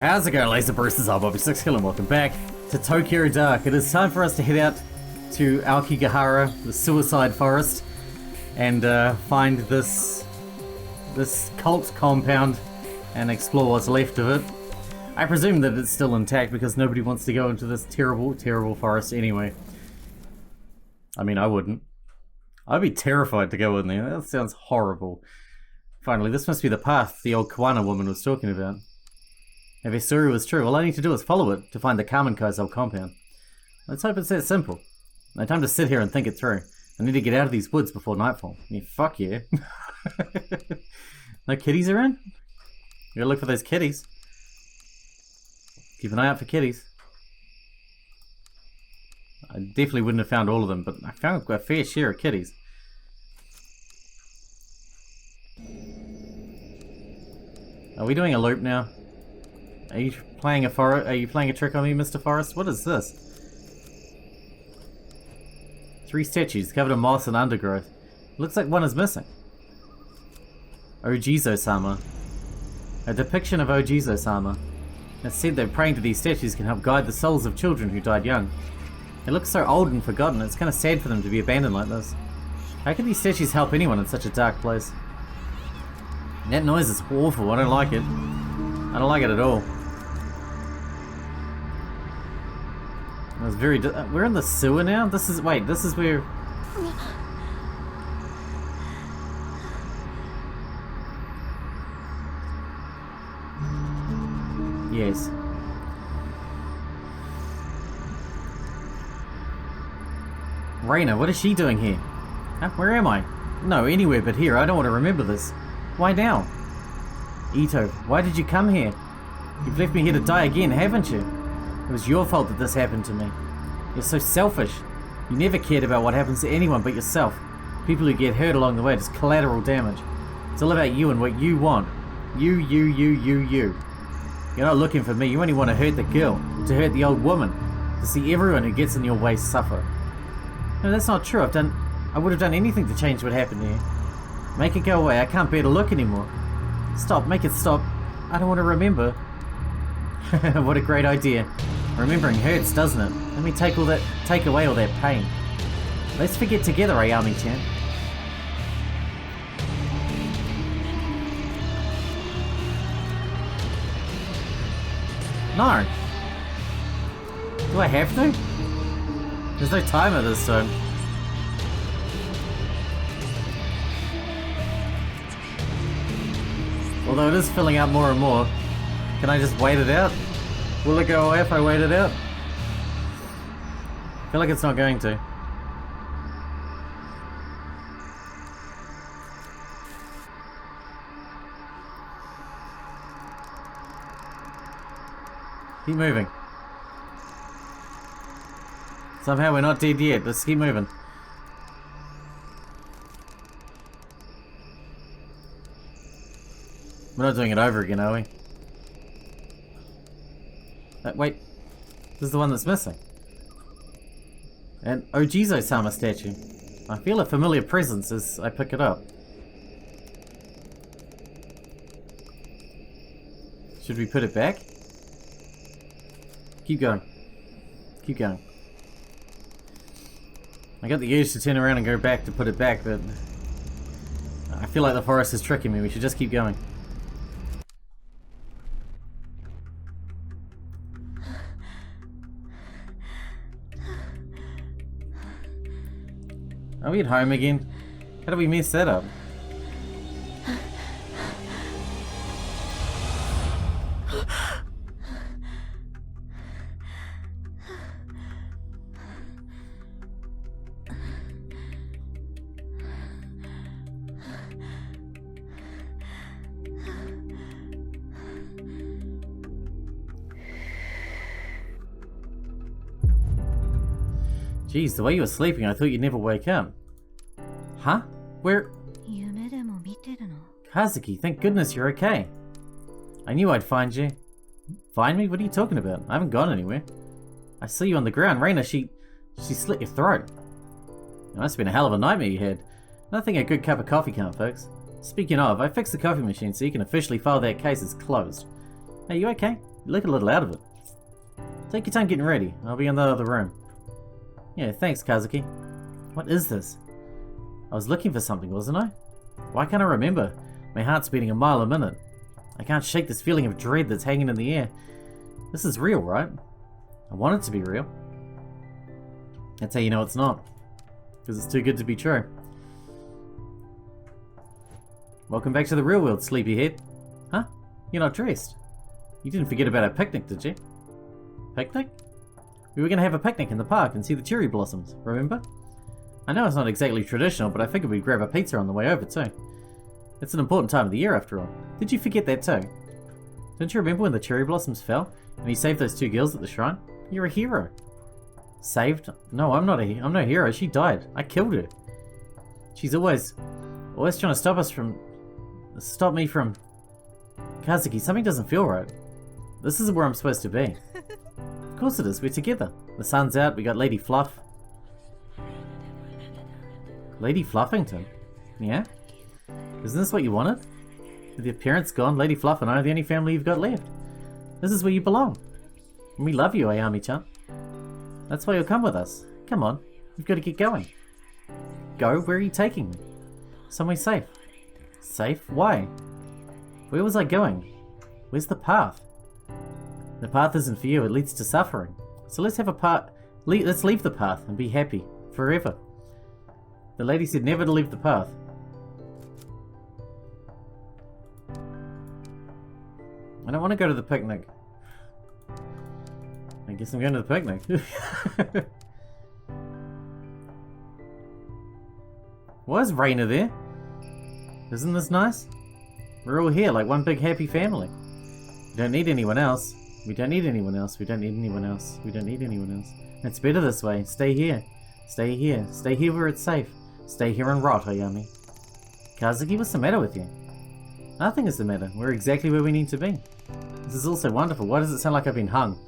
How's it going, Laser Bruce's I'm Bobby Sixkilla and welcome back to Tokyo Dark. It is time for us to head out to Aokigahara, the suicide forest, and find this cult compound and explore what's left of it. I presume that it's still intact because nobody wants to go into this terrible, terrible forest anyway. I mean, I wouldn't. I'd be terrified to go in there. That sounds horrible. Finally, this must be the path the old Kawana woman was talking about. If his story was true, all I need to do is follow it to find the Kamenkai's old compound. Let's hope it's that simple. No time to sit here and think it through. I need to get out of these woods before nightfall. I mean, fuck yeah. No kitties around? You gotta look for those kitties. Keep an eye out for kitties. I definitely wouldn't have found all of them, but I found a fair share of kitties. Are we doing a loop now? Are you playing a trick on me, Mr. Forrest? What is this? 3 statues covered in moss and undergrowth. Looks like one is missing. Ojizo-sama. A depiction of Ojizo-sama. It's said that praying to these statues can help guide the souls of children who died young. They look so old and forgotten, it's kind of sad for them to be abandoned like this. How can these statues help anyone in such a dark place? That noise is awful, I don't like it. I don't like it at all. It was very. We're in the sewer now? This is where. Yes. Reina, what is she doing here? Huh? Where am I? No, anywhere but here. I don't want to remember this. Why now? Ito, why did you come here? You've left me here to die again, haven't you? It was your fault that this happened to me. You're so selfish. You never cared about what happens to anyone but yourself. People who get hurt along the way are just collateral damage. It's all about you and what you want. You. You're not looking for me. You only want to hurt the girl, to hurt the old woman, to see everyone who gets in your way suffer. No, that's not true. I would have done anything to change what happened here. Make it go away. I can't bear to look anymore. Stop. Make it stop. I don't want to remember. What a great idea. Remembering hurts, doesn't it? Let me take away all that pain. Let's forget together, Ayami-chan. No. Do I have to? There's no timer this time. Although it is filling up more and more. Can I just wait it out? Will it go away if I wait it out? I feel like it's not going to. Keep moving. Somehow we're not dead yet. Let's keep moving. We're not doing it over again, are we? Wait, this is the one that's missing. An Ojizo-sama statue. I feel a familiar presence as I pick it up. Should we put it back? Keep going. Keep going. I got the urge to turn around and go back to put it back, but I feel like the forest is tricking me. We should just keep going. Are we at home again? How did we mess that up? Jeez, the way you were sleeping, I thought you'd never wake up. Huh? Where? Kazuki, thank goodness you're okay. I knew I'd find you. Find me? What are you talking about? I haven't gone anywhere. I saw you on the ground. Reina, she slit your throat. It must have been a hell of a nightmare you had. Nothing a good cup of coffee can't fix. Speaking of, I fixed the coffee machine so you can officially file that case as closed. Are you okay? You look a little out of it. Take your time getting ready. I'll be in the other room. Yeah, thanks, Kazuki. What is this? I was looking for something, wasn't I? Why can't I remember? My heart's beating a mile a minute. I can't shake this feeling of dread that's hanging in the air. This is real, right? I want it to be real. That's how you know it's not. Because it's too good to be true. Welcome back to the real world, sleepyhead. Huh? You're not dressed. You didn't forget about our picnic, did you? Picnic? We were going to have a picnic in the park and see the cherry blossoms, remember? I know it's not exactly traditional, but I figured we'd grab a pizza on the way over too. It's an important time of the year after all. Did you forget that too? Don't you remember when the cherry blossoms fell and you saved those 2 girls at the shrine? You're a hero. Saved? No, I'm no hero. She died. I killed her. She's always trying to stop me from... Kazuki, something doesn't feel right. This isn't where I'm supposed to be. Of course it is. We're together. The sun's out. We got Lady Fluff. Lady Fluffington? Yeah? Isn't this what you wanted? With your parents gone, Lady Fluff and I are the only family you've got left. This is where you belong. And we love you, Ayami-chan. That's why you'll come with us. Come on, we've got to get going. Go? Where are you taking me? Somewhere safe. Safe? Why? Where was I going? Where's the path? The path isn't for you, it leads to suffering. So let's let's leave the path and be happy. Forever. The lady said never to leave the path. I don't want to go to the picnic. I guess I'm going to the picnic. Why is Raina there? Isn't this nice? We're all here like one big happy family. We don't need anyone else. We don't need anyone else. We don't need anyone else. We don't need anyone else. It's better this way. Stay here. Stay here. Stay here where it's safe. Stay here and rot, Ayami. Kazuki, what's the matter with you? Nothing is the matter. We're exactly where we need to be. This is also wonderful. Why does it sound like I've been hung?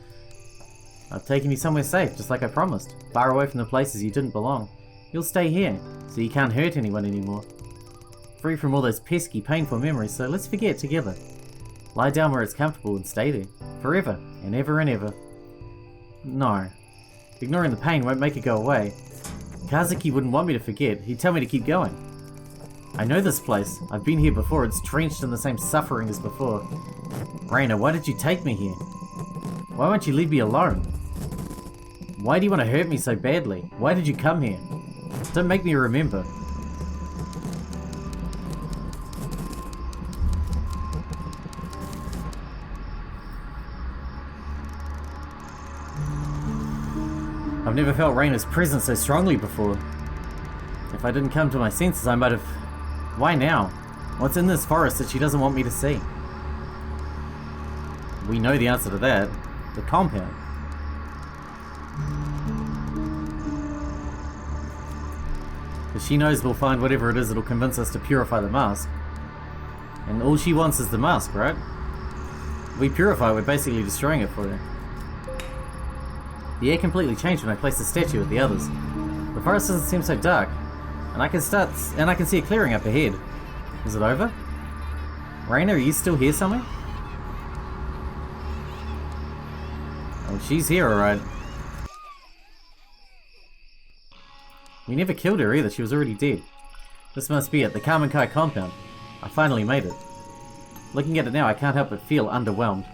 I've taken you somewhere safe, just like I promised. Far away from the places you didn't belong. You'll stay here, so you can't hurt anyone anymore. Free from all those pesky, painful memories, so let's forget together. Lie down where it's comfortable and stay there. Forever, and ever and ever. No. Ignoring the pain won't make it go away. Kazuki wouldn't want me to forget. He'd tell me to keep going. I know this place. I've been here before. It's drenched in the same suffering as before. Raina, why did you take me here? Why won't you leave me alone? Why do you want to hurt me so badly? Why did you come here? Don't make me remember. I've never felt Raina's presence so strongly before. If I didn't come to my senses, I might have... Why now? What's in this forest that she doesn't want me to see? We know the answer to that. The compound. Because she knows we'll find whatever it is that'll convince us to purify the mask. And all she wants is the mask, right? We purify, we're basically destroying it for her. The air completely changed when I placed the statue with the others. The forest doesn't seem so dark, and I can see a clearing up ahead. Is it over? Raina, are you still here somewhere? Oh, she's here, alright. We never killed her either, she was already dead. This must be it, the Kamenkai compound. I finally made it. Looking at it now, I can't help but feel underwhelmed.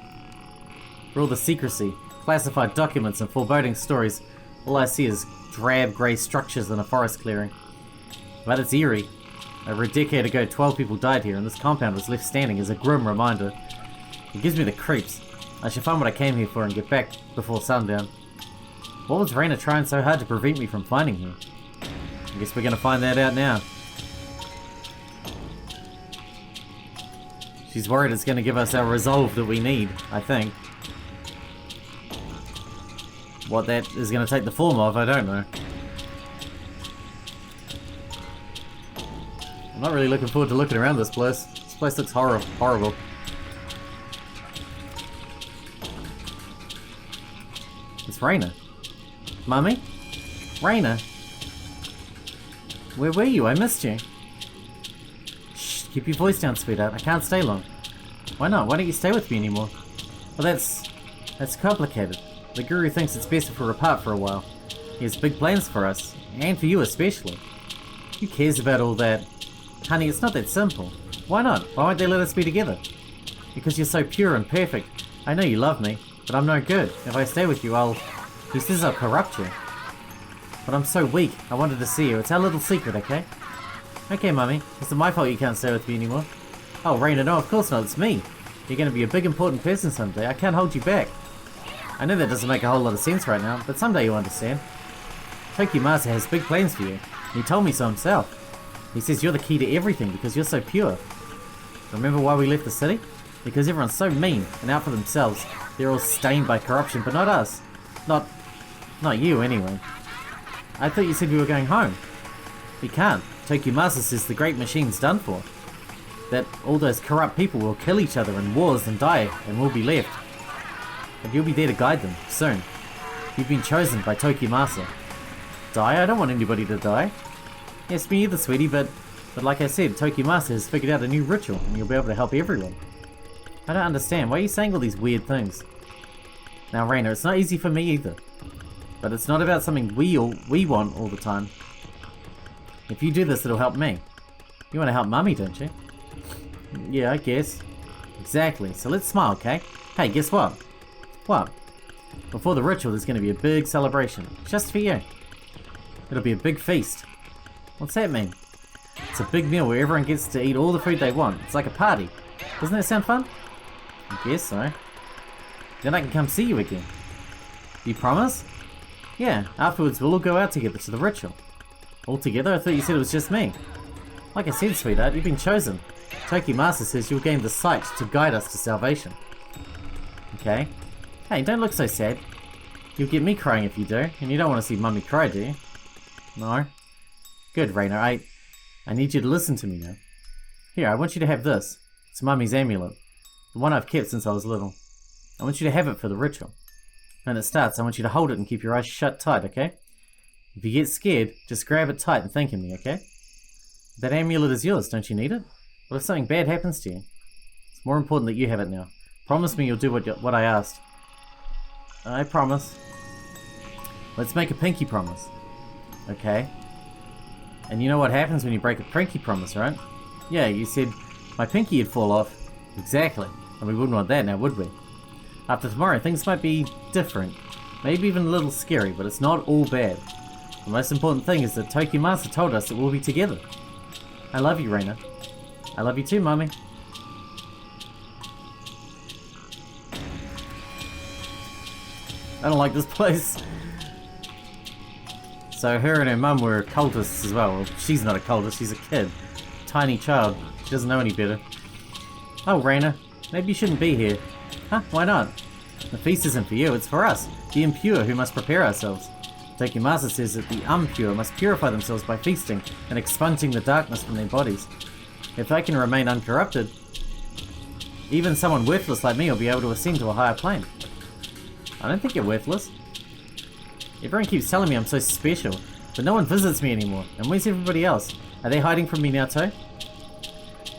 For all the secrecy, classified documents and foreboding stories, all I see is drab grey structures in a forest clearing. But it's eerie. Over a decade ago, 12 people died here, and this compound was left standing as a grim reminder. It gives me the creeps. I should find what I came here for and get back before sundown. What was Raina trying so hard to prevent me from finding her? I guess we're gonna find that out now. She's worried it's gonna give us our resolve that we need, I think. What that is gonna take the form of, I don't know. I'm not really looking forward to looking around this place. This place looks horrible. It's Raina. Mummy? Raina? Where were you? I missed you. Shh, keep your voice down, sweetheart. I can't stay long. Why not? Why don't you stay with me anymore? Well, That's complicated. The Guru thinks it's best if we're apart for a while. He has big plans for us, and for you especially. Who cares about all that? Honey, it's not that simple. Why not? Why won't they let us be together? Because you're so pure and perfect. I know you love me, but I'm no good. If I stay with you, He says I'll corrupt you. But I'm so weak, I wanted to see you. It's our little secret, okay? Okay, Mummy. Is it my fault you can't stay with me anymore? Oh, Raina, no, of course not. It's me. You're going to be a big important person someday. I can't hold you back. I know that doesn't make a whole lot of sense right now, but someday you'll understand. Tokimasa has big plans for you. He told me so himself. He says you're the key to everything because you're so pure. Remember why we left the city? Because everyone's so mean and out for themselves. They're all stained by corruption, but not us. Not you, anyway. I thought you said we were going home. We can't. Tokimasa says the great machine's done for. That all those corrupt people will kill each other in wars and die, and we'll be left. But you'll be there to guide them, soon. You've been chosen by Tokimasa. Die? I don't want anybody to die. Yes, me either, sweetie, but like I said, Tokimasa has figured out a new ritual, and you'll be able to help everyone. I don't understand. Why are you saying all these weird things? Now, Raina, it's not easy for me either. But it's not about something we want all the time. If you do this, it'll help me. You want to help Mummy, don't you? Yeah, I guess. Exactly. So let's smile, okay? Hey, guess what? What? Before the ritual, there's going to be a big celebration. Just for you. It'll be a big feast. What's that mean? It's a big meal where everyone gets to eat all the food they want. It's like a party. Doesn't that sound fun? I guess so. Then I can come see you again. You promise? Yeah, afterwards we'll all go out together to the ritual. All together? I thought you said it was just me. Like I said, sweetheart, you've been chosen. Tokimasa says you'll gain the sight to guide us to salvation. Okay. Hey, don't look so sad. You'll get me crying if you do, and you don't want to see Mummy cry, do you? No? Good, Raina. I need you to listen to me now. Here, I want you to have this. It's Mummy's amulet. The one I've kept since I was little. I want you to have it for the ritual. When it starts, I want you to hold it and keep your eyes shut tight, okay? If you get scared, just grab it tight and think of me, okay? That amulet is yours, don't you need it? What if something bad happens to you? It's more important that you have it now. Promise me you'll do what I asked. I promise. Let's make a pinky promise. Okay. And you know what happens when you break a pinky promise, right? Yeah, you said my pinky would fall off. Exactly. And we wouldn't want that now, would we? After tomorrow, things might be different. Maybe even a little scary, but it's not all bad. The most important thing is that Tokimasa told us that we'll be together. I love you, Raina. I love you too, Mummy. I don't like this place. So her and her mum were cultists as well. Well, she's not a cultist, she's a kid. Tiny child. She doesn't know any better. Oh, Raina, maybe you shouldn't be here. Huh? Why not? The feast isn't for you, it's for us, the impure who must prepare ourselves. Tokimasa says that the impure must purify themselves by feasting and expunging the darkness from their bodies. If they can remain uncorrupted, even someone worthless like me will be able to ascend to a higher plane. I don't think you're worthless. Everyone keeps telling me I'm so special, but no one visits me anymore. And where's everybody else? Are they hiding from me now too?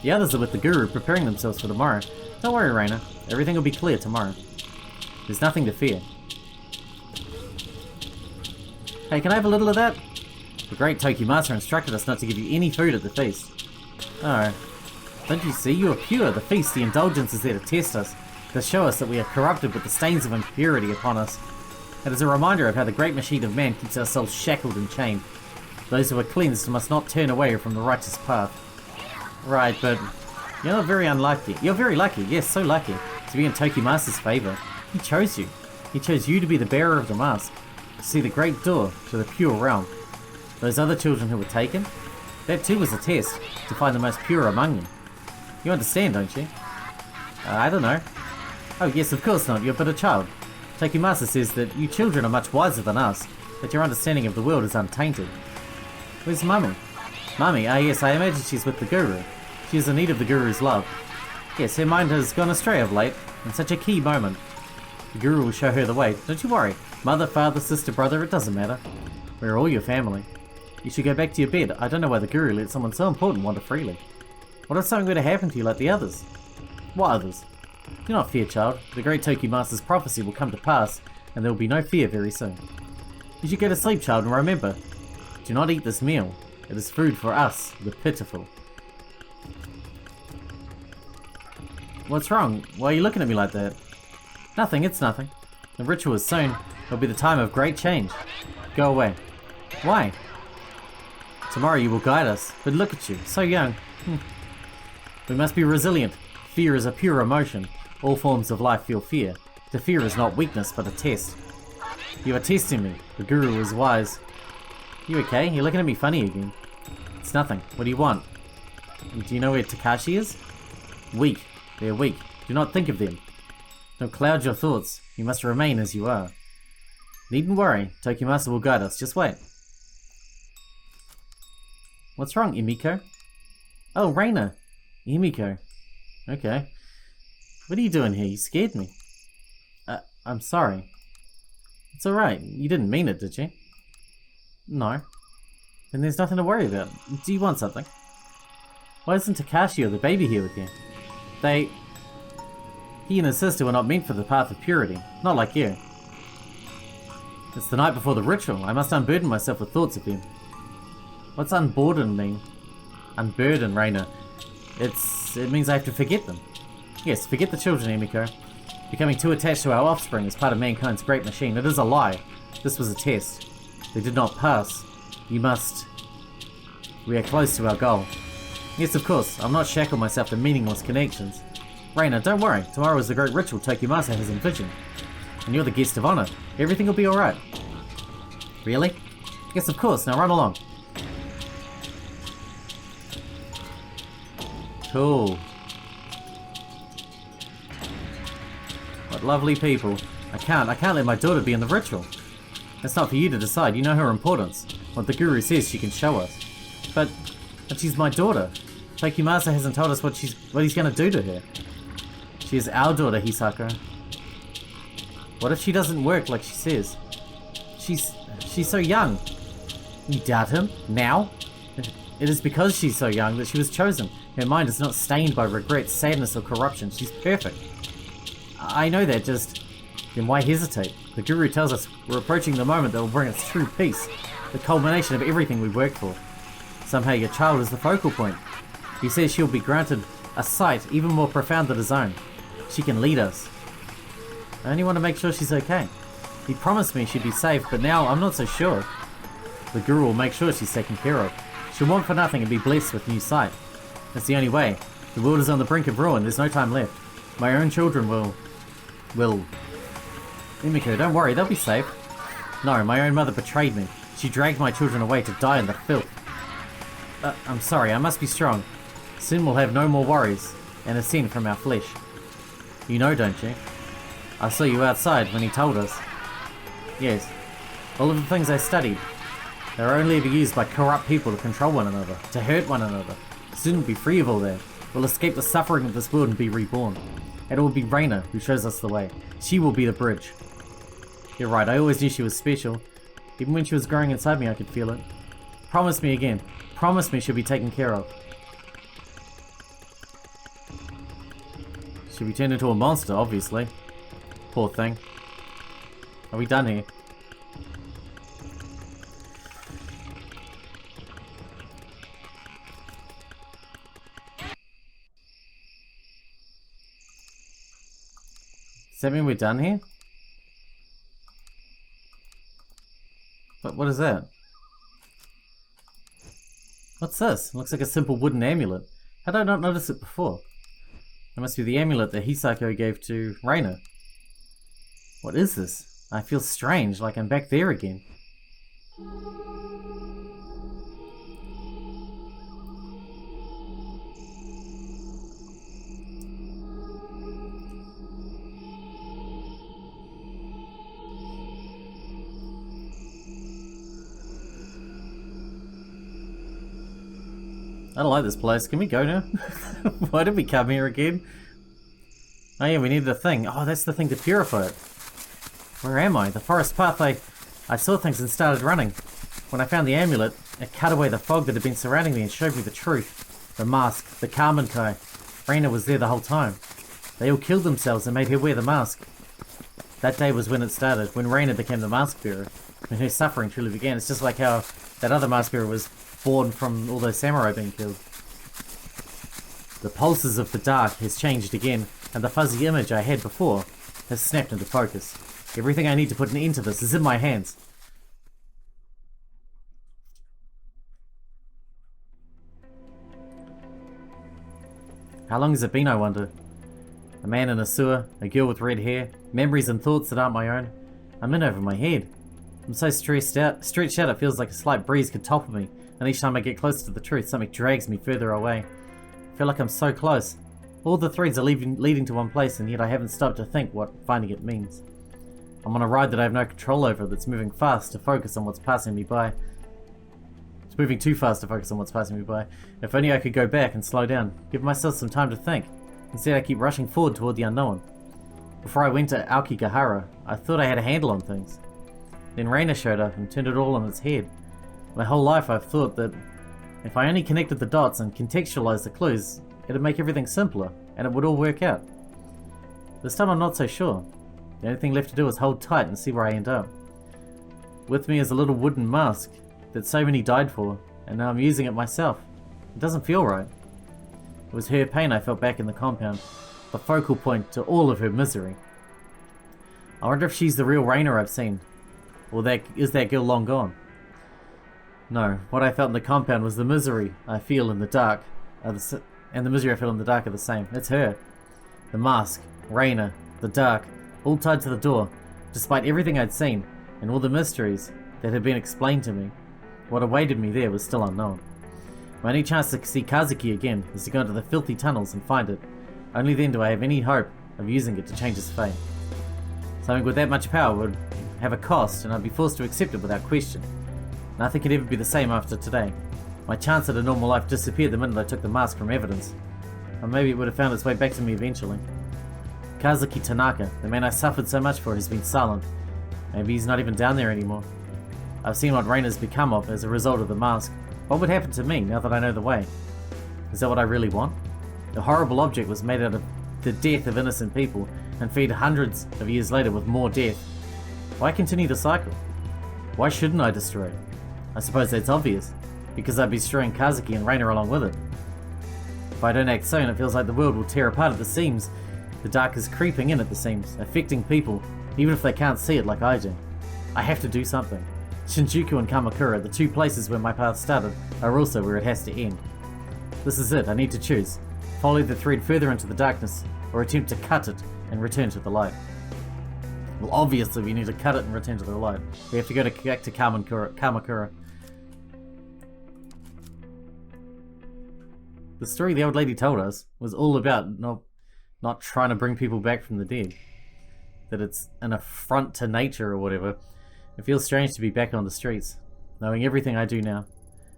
The others are with the Guru, preparing themselves for tomorrow. Don't worry, Raina. Everything will be clear tomorrow. There's nothing to fear. Hey, can I have a little of that? The great Tokimasa instructed us not to give you any food at the feast. Oh. Don't you see? You are pure. The feast, the indulgence is there to test us, to show us that we are corrupted with the stains of impurity upon us. It is a reminder of how the great machine of man keeps our souls shackled and chained. Those who are cleansed must not turn away from the righteous path. Right, but you're not very unlucky. You're very lucky, yes, so lucky, to be in Tokimasa's favour. He chose you. He chose you to be the bearer of the mask, to see the great door to the pure realm. Those other children who were taken, that too was a test, to find the most pure among them. You understand, don't you? I don't know. Oh yes, of course not, you're but a child. Tokimasa says that you children are much wiser than us, that your understanding of the world is untainted. Where's Mummy? Mummy? Ah yes, I imagine she's with the Guru. She is in need of the Guru's love. Yes, her mind has gone astray of late, in such a key moment. The Guru will show her the way, don't you worry. Mother, father, sister, brother, it doesn't matter. We're all your family. You should go back to your bed. I don't know why the Guru let someone so important wander freely. What if something were to happen to you like the others? What others? Do not fear, child. The great Toki Master's prophecy will come to pass, and there will be no fear very soon. You should go to sleep, child, and remember, do not eat this meal. It is food for us, the pitiful. What's wrong? Why are you looking at me like that? Nothing, it's nothing. The ritual is soon. It'll be the time of great change. Go away. Why? Tomorrow you will guide us, but look at you, so young. We must be resilient. Fear is a pure emotion. All forms of life feel fear. The fear is not weakness, but a test. You are testing me. The guru is wise. You okay? You're looking at me funny again. It's nothing. What do you want? Do you know where Takashi is? Weak. They're weak. Do not think of them. Don't cloud your thoughts. You must remain as you are. Needn't worry. Tokimaster will guide us. Just wait. What's wrong, Emiko? Oh, Reina. Emiko. Okay. What are you doing here? You scared me. I'm sorry. It's alright. You didn't mean it, did you? No. Then there's nothing to worry about. Do you want something? Why isn't Takashi or the baby here with you? He and his sister were not meant for the path of purity. Not like you. It's the night before the ritual. I must unburden myself with thoughts of them. What's unburden mean? Unburden, Reina. It means I have to forget them. Yes, forget the children, Emiko. Becoming too attached to our offspring is part of mankind's great machine. It is a lie. This was a test. They did not pass. You must... We are close to our goal. Yes, of course. I'll not shackle myself to meaningless connections. Reina, don't worry. Tomorrow is the great ritual Tokimasa has envisioned. And you're the guest of honor. Everything will be alright. Really? Yes, of course. Now run along. Cool. What lovely people. I can't let my daughter be in the ritual. That's not for you to decide. You know her importance. What the guru says she can show us. But she's my daughter. Tokimasa hasn't told us what he's gonna do to her. She is our daughter, Hisako. What if she doesn't work like she says? She's so young. You doubt him? Now? It is because she's so young that she was chosen. Her mind is not stained by regret, sadness, or corruption. She's perfect. I know that, just... Then why hesitate? The guru tells us we're approaching the moment that will bring us true peace. The culmination of everything we worked for. Somehow your child is the focal point. He says she'll be granted a sight even more profound than his own. She can lead us. I only want to make sure she's okay. He promised me she'd be safe, but now I'm not so sure. The guru will make sure she's taken care of. She'll want for nothing and be blessed with new sight. That's the only way. The world is on the brink of ruin. There's no time left. My own children will... Emiko, don't worry. They'll be safe. No, my own mother betrayed me. She dragged my children away to die in the filth. I'm sorry. I must be strong. Soon we'll have no more worries and a sin from our flesh. You know, don't you? I saw you outside when he told us. Yes. All of the things I studied, they are only ever used by corrupt people to control one another, to hurt one another. Soon we'll be free of all that. We'll escape the suffering of this world and be reborn. And it will be Reina who shows us the way. She will be the bridge. You're right, I always knew she was special. Even when she was growing inside me, I could feel it. Promise me again. Promise me she'll be taken care of. She'll be turned into a monster, obviously. Poor thing. Are we done here? Does that mean we're done here? But what is that? What's this? Looks like a simple wooden amulet. How did I not notice it before? It must be the amulet that Hisako gave to Reina. What is this? I feel strange, like I'm back there again. I don't like this place. Can we go now? Why did we come here again? Oh yeah, we needed a thing. Oh, that's the thing to purify it. Where am I? The forest path. I saw things and started running. When I found the amulet, it cut away the fog that had been surrounding me and showed me the truth. The mask, the Carmen Kai. Reina was there the whole time. They all killed themselves and made her wear the mask. That day was when it started, when Reina became the mask bearer, when her suffering truly began. It's just like how that other mask bearer was born from all those samurai being killed. The pulses of the dark has changed again, and the fuzzy image I had before has snapped into focus. Everything I need to put an end to this is in my hands. How long has it been, I wonder? A man in a sewer, a girl with red hair, memories and thoughts that aren't my own. I'm in over my head. I'm so stretched out it feels like a slight breeze could topple me, and each time I get closer to the truth, something drags me further away. I feel like I'm so close. All the threads are leading to one place, and yet I haven't stopped to think what finding it means. I'm on a ride that I have no control over, that's moving fast to focus on what's passing me by. It's moving too fast to focus on what's passing me by. If only I could go back and slow down, give myself some time to think. Instead I keep rushing forward toward the unknown. Before I went to Aokigahara, I thought I had a handle on things. Then Reina showed up and turned it all on its head. My whole life I've thought that if I only connected the dots and contextualized the clues, it'd make everything simpler, and it would all work out. This time I'm not so sure. The only thing left to do is hold tight and see where I end up. With me is a little wooden mask that so many died for, and now I'm using it myself. It doesn't feel right. It was her pain I felt back in the compound, the focal point to all of her misery. I wonder if she's the real Reina I've seen, or is that girl long gone? No, what I felt in the compound was the misery I feel in the dark, and the misery I feel in the dark are the same. It's her. The mask, Reina, the dark, all tied to the door, despite everything I'd seen, and all the mysteries that had been explained to me. What awaited me there was still unknown. My only chance to see Kazuki again is to go into the filthy tunnels and find it. Only then do I have any hope of using it to change his fate. Something with that much power would have a cost, and I'd be forced to accept it without question. Nothing could ever be the same after today. My chance at a normal life disappeared the minute I took the mask from evidence. Or maybe it would have found its way back to me eventually. Kazuki Tanaka, the man I suffered so much for, has been silent. Maybe he's not even down there anymore. I've seen what Reina's become of as a result of the mask. What would happen to me now that I know the way? Is that what I really want? The horrible object was made out of the death of innocent people and fed hundreds of years later with more death. Why continue the cycle? Why shouldn't I destroy it? I suppose that's obvious, because I'd be destroying Kazuki and Reina along with it. If I don't act soon, it feels like the world will tear apart at the seams. The dark is creeping in at the seams, affecting people, even if they can't see it like I do. I have to do something. Shinjuku and Kamakura, the two places where my path started, are also where it has to end. This is it, I need to choose. Follow the thread further into the darkness, or attempt to cut it and return to the light. Well, obviously we need to cut it and return to the light. We have to go back to Kamakura. The story the old lady told us was all about not trying to bring people back from the dead. That it's an affront to nature or whatever. It feels strange to be back on the streets, knowing everything I do now.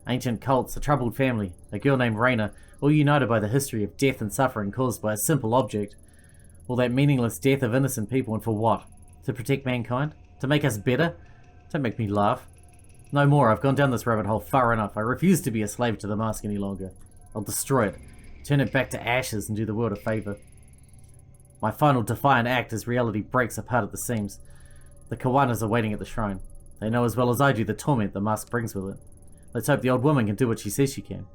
Ancient cults, a troubled family, a girl named Reina, all united by the history of death and suffering caused by a simple object. All that meaningless death of innocent people, and for what? To protect mankind? To make us better? Don't make me laugh. No more, I've gone down this rabbit hole far enough. I refuse to be a slave to the mask any longer. I'll destroy it, turn it back to ashes and do the world a favour. My final defiant act as reality breaks apart at the seams. The Kawanas are waiting at the shrine. They know as well as I do the torment the mask brings with it. Let's hope the old woman can do what she says she can.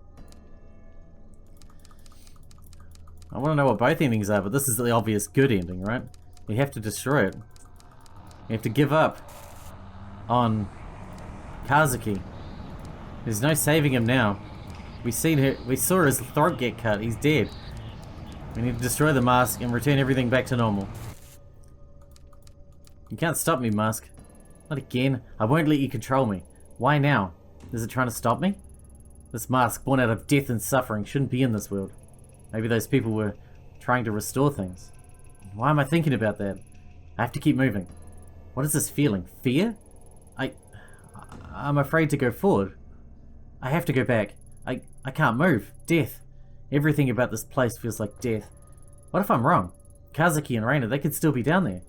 I want to know what both endings are, but this is the obvious good ending, right? We have to destroy it. We have to give up on Kazuki. There's no saving him now. We saw his throat get cut. He's dead. We need to destroy the mask and return everything back to normal. You can't stop me, mask. Not again. I won't let you control me. Why now? Is it trying to stop me? This mask, born out of death and suffering, shouldn't be in this world. Maybe those people were trying to restore things. Why am I thinking about that? I have to keep moving. What is this feeling? Fear? I'm afraid to go forward. I have to go back. I can't move. Death. Everything about this place feels like death. What if I'm wrong? Kazuki and Reina, they could still be down there.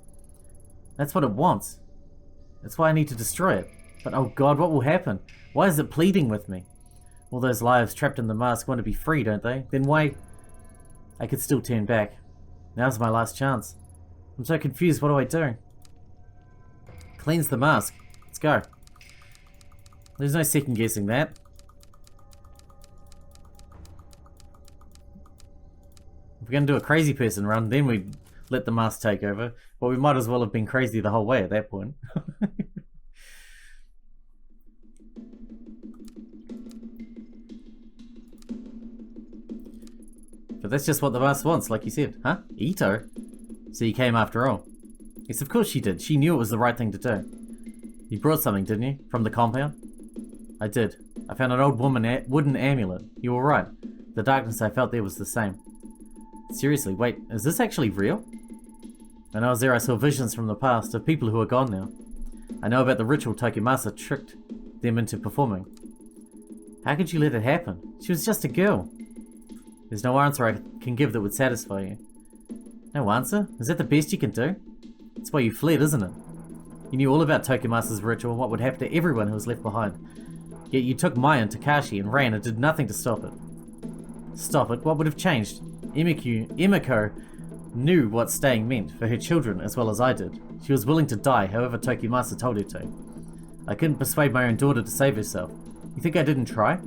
That's what it wants. That's why I need to destroy it. But oh god, what will happen? Why is it pleading with me? All those lives trapped in the mask want to be free, don't they? Then why? I could still turn back. Now's my last chance. I'm so confused, what do I do? Cleanse the mask. Let's go. There's no second guessing that. If we're going to do a crazy person run, then we'd let the mask take over. But we might as well have been crazy the whole way at that point. But that's just what the mask wants, like you said. Huh? Ito? So you came after all. Yes, of course she did. She knew it was the right thing to do. You brought something, didn't you? From the compound? I did. I found an old wooden amulet. You were right. The darkness I felt there was the same. Seriously, wait, is this actually real? When I was there, I saw visions from the past of people who are gone now. I know about the ritual Tokimasa tricked them into performing. How could you let it happen? She was just a girl. There's no answer I can give that would satisfy you. No answer? Is that the best you can do? That's why you fled, isn't it? You knew all about Tokimasa's ritual and what would happen to everyone who was left behind. Yet you took Maya and Takashi and ran and did nothing to stop it. Stop it? What would have changed? Emiko knew what staying meant for her children as well as I did. She was willing to die however Tokimasa told her to. I couldn't persuade my own daughter to save herself. You think I didn't try?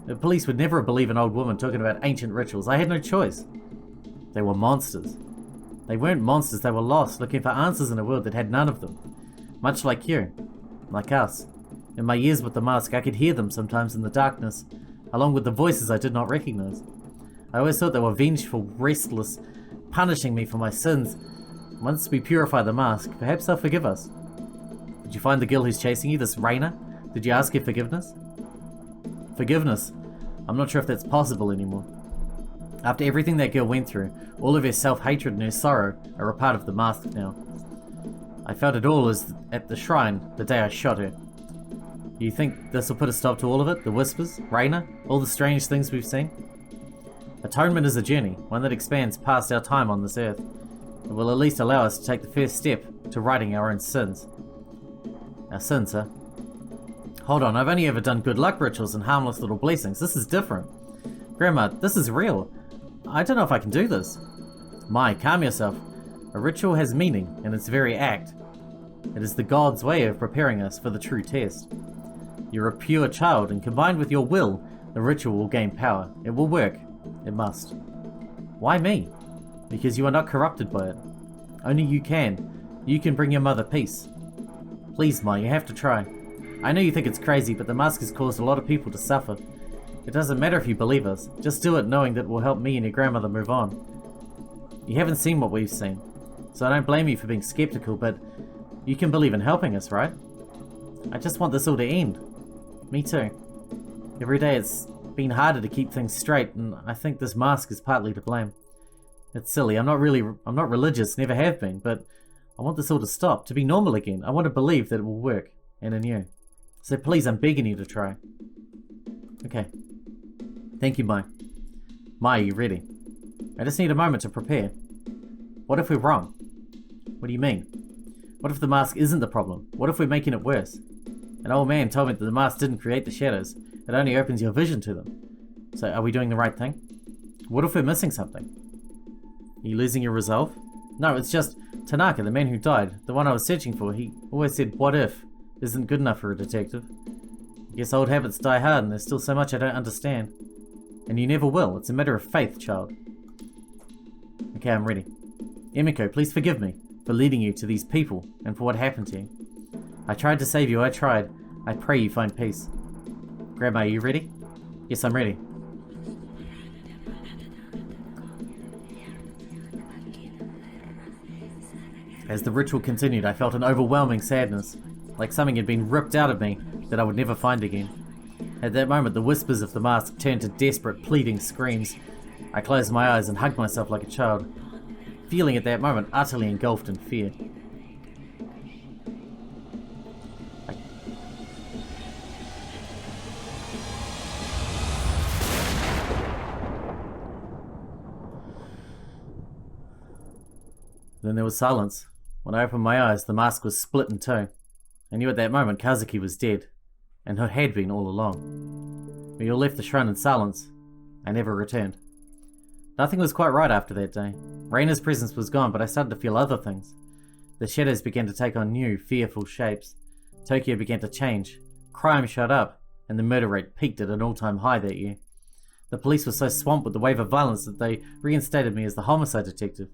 The police would never believe an old woman talking about ancient rituals. I had no choice. They were monsters. They weren't monsters, they were lost, looking for answers in a world that had none of them. Much like you. Like us. In my years with the mask, I could hear them sometimes in the darkness, along with the voices I did not recognize. I always thought they were vengeful, restless, punishing me for my sins. Once we purify the mask, perhaps they'll forgive us. Did you find the girl who's chasing you, this Reina? Did you ask her forgiveness? Forgiveness? I'm not sure if that's possible anymore. After everything that girl went through, all of her self-hatred and her sorrow are a part of the mask now. I felt it all as at the shrine the day I shot her. You think this will put a stop to all of it? The whispers? Reina? All the strange things we've seen? Atonement is a journey, one that expands past our time on this earth. It will at least allow us to take the first step to righting our own sins. Our sins, huh? Hold on, I've only ever done good luck rituals and harmless little blessings. This is different. Grandma, this is real. I don't know if I can do this. Mai, calm yourself. A ritual has meaning in its very act. It is the God's way of preparing us for the true test. You're a pure child, and combined with your will, the ritual will gain power. It will work. It must. Why me? Because you are not corrupted by it. Only you can. You can bring your mother peace. Please, Ma, you have to try. I know you think it's crazy, but the mask has caused a lot of people to suffer. It doesn't matter if you believe us. Just do it knowing that it will help me and your grandmother move on. You haven't seen what we've seen, so I don't blame you for being skeptical, but you can believe in helping us, right? I just want this all to end. Me too. Every day it's been harder to keep things straight, and I think this mask is partly to blame. It's silly, I'm not religious, never have been, but I want this all to stop, to be normal again. I want to believe that it will work, and in you. So please, I'm begging you to try. Okay. Thank you, Mai. Mai, are you ready? I just need a moment to prepare. What if we're wrong? What do you mean? What if the mask isn't the problem? What if we're making it worse? An old man told me that the mask didn't create the shadows. It only opens your vision to them. So are we doing the right thing? What if we're missing something? Are you losing your resolve? No, it's just Tanaka, the man who died, the one I was searching for. He always said, what if? Isn't good enough for a detective. I guess old habits die hard and there's still so much I don't understand. And you never will. It's a matter of faith, child. Okay, I'm ready. Emiko, please forgive me for leading you to these people and for what happened to you. I tried to save you, I tried. I pray you find peace. Grandma, are you ready? Yes, I'm ready. As the ritual continued, I felt an overwhelming sadness, like something had been ripped out of me that I would never find again. At that moment, the whispers of the mask turned to desperate, pleading screams. I closed my eyes and hugged myself like a child, feeling at that moment utterly engulfed in fear. Then there was silence. When I opened my eyes, the mask was split in two. I knew at that moment Kazuki was dead, and had been all along. We all left the shrine in silence. I never returned. Nothing was quite right after that day. Raina's presence was gone, but I started to feel other things. The shadows began to take on new, fearful shapes. Tokyo began to change. Crime shot up, and the murder rate peaked at an all-time high that year. The police were so swamped with the wave of violence that they reinstated me as the homicide detective.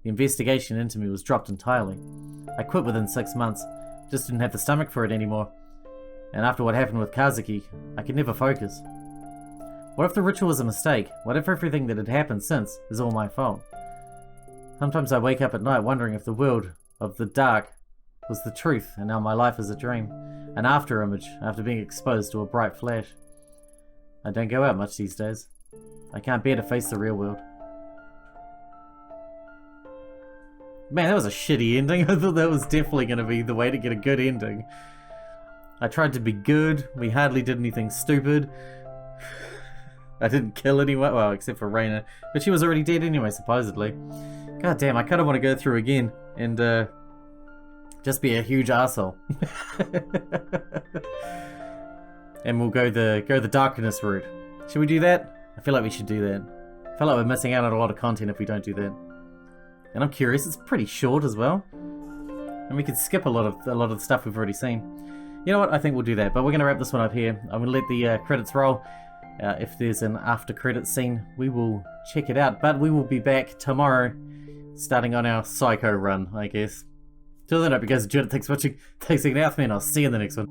The investigation into me was dropped entirely. I quit within 6 months. Just didn't have the stomach for it anymore. And after what happened with Kazuki, I could never focus. What if the ritual was a mistake? What if everything that had happened since is all my fault? Sometimes I wake up at night wondering if the world of the dark was the truth and now my life is a dream, an after image after being exposed to a bright flash. I don't go out much these days. I can't bear to face the real world. Man, that was a shitty ending. I thought that was definitely going to be the way to get a good ending. I tried to be good. We hardly did anything stupid. I didn't kill anyone, well, except for Reina. But she was already dead anyway, supposedly. God damn, I kind of want to go through again and just be a huge arsehole. And we'll go the darkness route. Should we do that? I feel like we should do that. I feel like we're missing out on a lot of content if we don't do that. And I'm curious, it's pretty short as well. And we could skip a lot of the stuff we've already seen. You know what? I think we'll do that. But we're going to wrap this one up here. I'm going to let the credits roll. If there's an after credits scene, we will check it out. But we will be back tomorrow, starting on our Psycho run, I guess. Till then, I hope you guys enjoyed it. Thanks for watching. Thanks for hanging out with me, and I'll see you in the next one.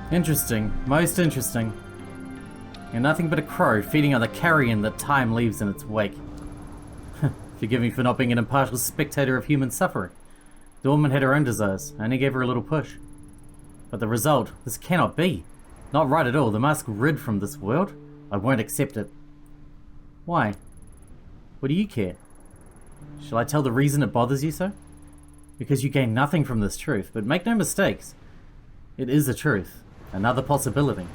Interesting. Most interesting. You're nothing but a crow feeding on the carrion that time leaves in its wake. Forgive me for not being an impartial spectator of human suffering. The woman had her own desires. I only gave her a little push. But the result, this cannot be. Not right at all. The mask rid from this world. I won't accept it. Why? What do you care? Shall I tell the reason it bothers you so? Because you gain nothing from this truth, but make no mistakes. It is a truth. Another possibility.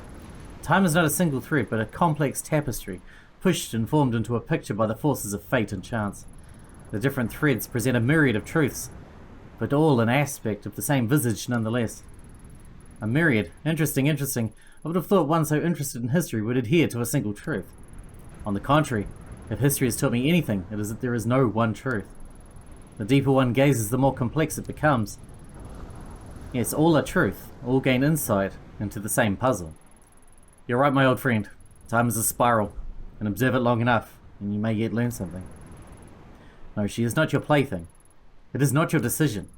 Time is not a single thread, but a complex tapestry, pushed and formed into a picture by the forces of fate and chance. The different threads present a myriad of truths, but all an aspect of the same visage nonetheless. A myriad. Interesting, interesting. I would have thought one so interested in history would adhere to a single truth. On the contrary, if history has taught me anything, it is that there is no one truth. The deeper one gazes, the more complex it becomes. Yes, all are truth, all gain insight into the same puzzle. You're right, my old friend. Time is a spiral, and observe it long enough, and you may yet learn something. No, she is not your plaything. It is not your decision.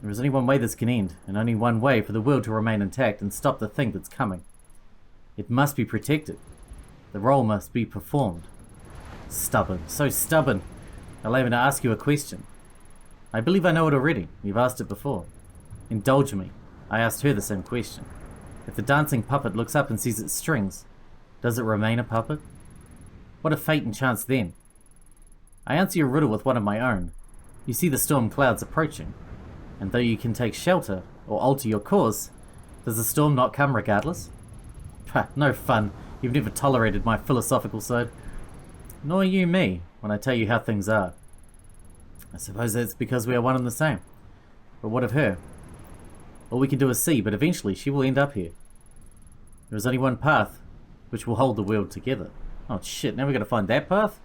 There is only one way this can end, and only one way for the world to remain intact and stop the thing that's coming. It must be protected. The role must be performed. Stubborn, so stubborn. Allow me to ask you a question. I believe I know it already. You've asked it before. Indulge me. I asked her the same question. If the dancing puppet looks up and sees its strings, does it remain a puppet? What a fate and chance then. I answer your riddle with one of my own. You see the storm clouds approaching, and though you can take shelter or alter your course, does the storm not come regardless? Pah, no fun. You've never tolerated my philosophical side. Nor you me, when I tell you how things are. I suppose that's because we are one and the same. But what of her? All we can do is see, but eventually she will end up here. There is only one path which will hold the world together. Oh shit, now we've got to find that path?